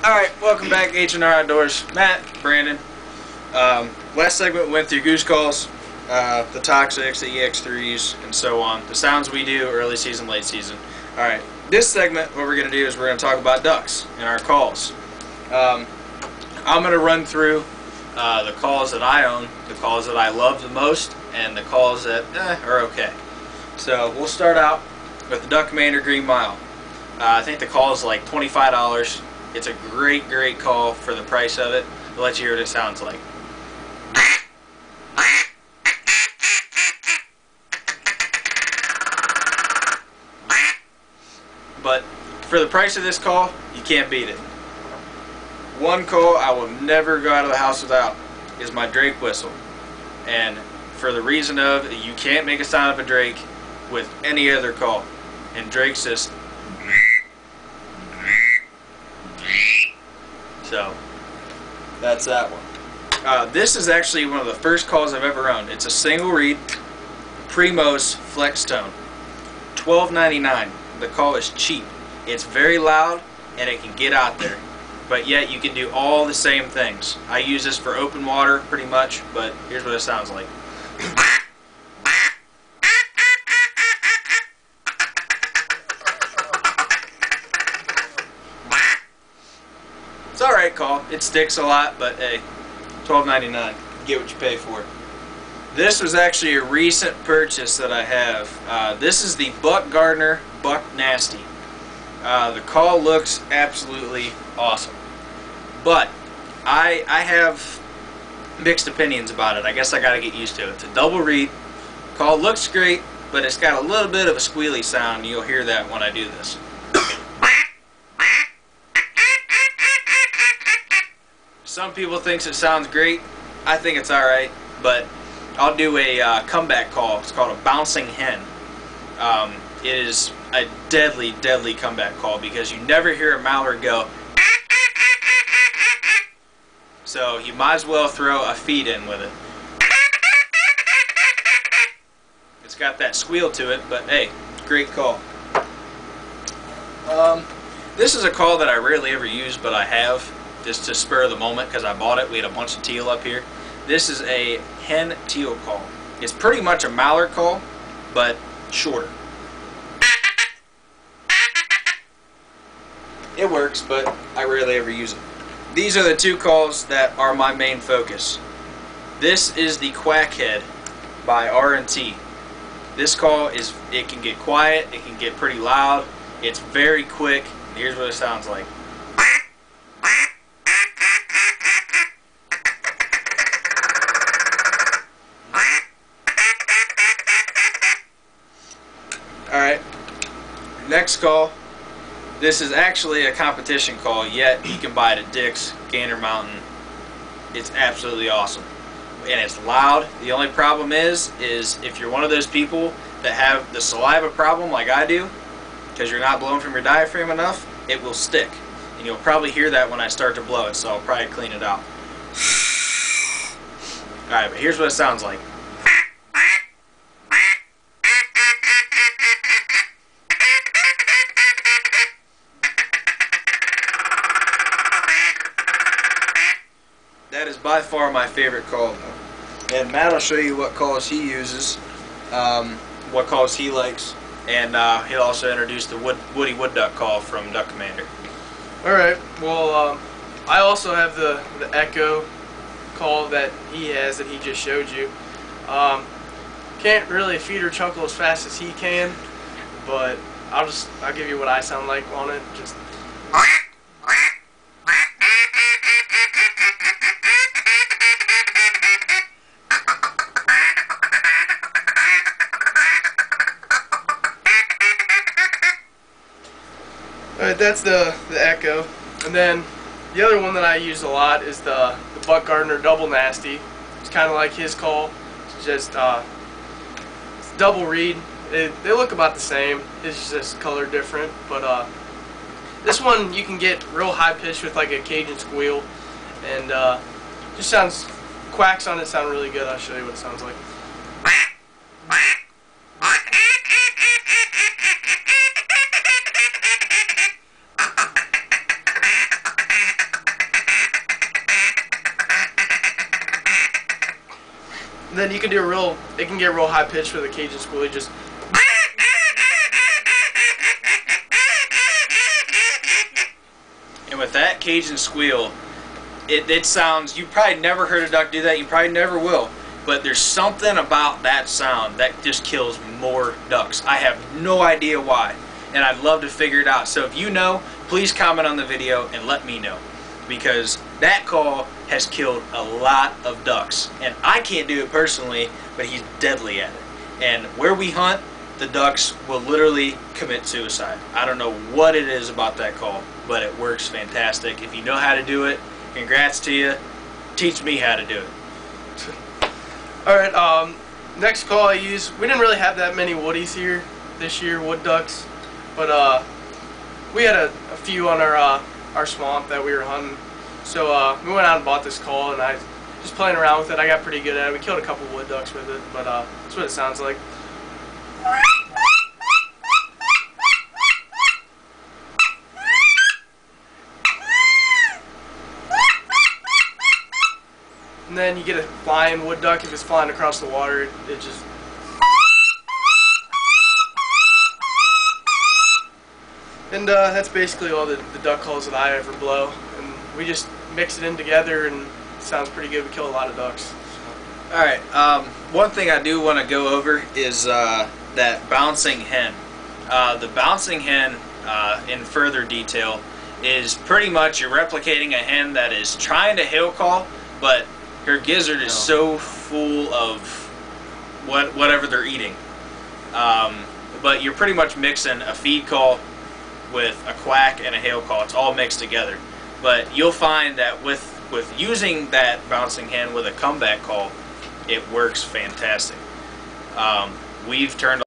Alright, welcome back, H&R Outdoors. Matt, Brandon. Last segment we went through goose calls, the Toxics, the EX3s, and so on. The sounds we do early season, late season. Alright, this segment, what we're going to do is we're going to talk about ducks and our calls. I'm going to run through the calls that I own, the calls that I love the most, and the calls that are okay. So we'll start out with the Duck Commander Green Mile. I think the call is like $25. It's a great call for the price of it. I'll let you hear what it sounds like. But for the price of this call, you can't beat it. One call I will never go out of the house without is my Drake whistle. And for the reason of, you can't make a sound of a Drake with any other call. And Drake's just... So, that's that one. This is actually one of the first calls I've ever owned. It's a single reed Primos Flex Tone. $12.99. The call is cheap. It's very loud and it can get out there. But yet you can do all the same things. I use this for open water pretty much, but here's what it sounds like. It's alright call. It sticks a lot, but hey, $12.99. Get what you pay for. This was actually a recent purchase that I have. This is the Buck Gardner Buck Nasty. The call looks absolutely awesome. But I have mixed opinions about it. I guess I gotta get used to it. It's a double reed. Call looks great, but it's got a little bit of a squealy sound. You'll hear that when I do this. Some people think it sounds great. I think it's alright, but I'll do a comeback call. It's called a bouncing hen. It is a deadly comeback call because you never hear a mallard go. So you might as well throw a feed in with it. It's got that squeal to it, but hey, great call. This is a call that I rarely ever use, but I have just to spur the moment because I bought it. We had a bunch of teal up here. This is a hen teal call. It's pretty much a mallard call, but shorter. It works, but I rarely ever use it. These are the two calls that are my main focus. This is the Quackhead by R&T. This call is, it can get quiet, it can get pretty loud, it's very quick. Here's what it sounds like. Alright, next call. This is actually a competition call, yet you can buy it at Dick's, Gander Mountain. It's absolutely awesome. And it's loud. The only problem is if you're one of those people that have the saliva problem like I do, because you're not blowing from your diaphragm enough, it will stick. And you'll probably hear that when I start to blow it, so I'll probably clean it out. Alright, but here's what it sounds like. That is by far my favorite call, though. And Matt will show you what calls he uses, what calls he likes, and he'll also introduce the Woody Wood Duck call from Duck Commander. Alright, well, I also have the Echo call that he has that he just showed you. Can't really feed or chuckle as fast as he can, but I'll give you what I sound like on it. Just Alright, that's the Echo. And then the other one that I use a lot is the Buck Gardner Double Nasty. It's kind of like his call. It's just it's double reed. They look about the same. It's just color different. But this one you can get real high pitched with like a Cajun squeal, and just sounds, quacks on it sound really good. I'll show you what it sounds like. And then you can do it can get real high pitched with a Cajun squealy. Just and with that Cajun squeal, it sounds, you probably never heard a duck do that, you probably never will, but there's something about that sound that just kills more ducks. I have no idea why, and I'd love to figure it out. So if you know, please comment on the video and let me know, because that call has killed a lot of ducks, and I can't do it personally, but he's deadly at it. And where we hunt, the ducks will literally commit suicide. I don't know what it is about that call, but it works fantastic. If you know how to do it, congrats to you. Teach me how to do it. Alright, next call I use, we didn't really have that many woodies here this year, wood ducks, but we had a few on our swamp that we were hunting. So we went out and bought this call, and I just playing around with it. I got pretty good at it. We killed a couple wood ducks with it, but that's what it sounds like. And then you get a flying wood duck. If it's flying across the water, it just... And that's basically all the duck calls that I ever blow. And we just mix it in together, and it sounds pretty good. We kill a lot of ducks. Alright, one thing I do want to go over is that bouncing hen. The bouncing hen, in further detail, is pretty much you're replicating a hen that is trying to hail call, but her gizzard is so full of whatever they're eating. But you're pretty much mixing a feed call with a quack and a hail call. It's all mixed together. But you'll find that with using that bouncing hen with a comeback call, it works fantastic. We've turned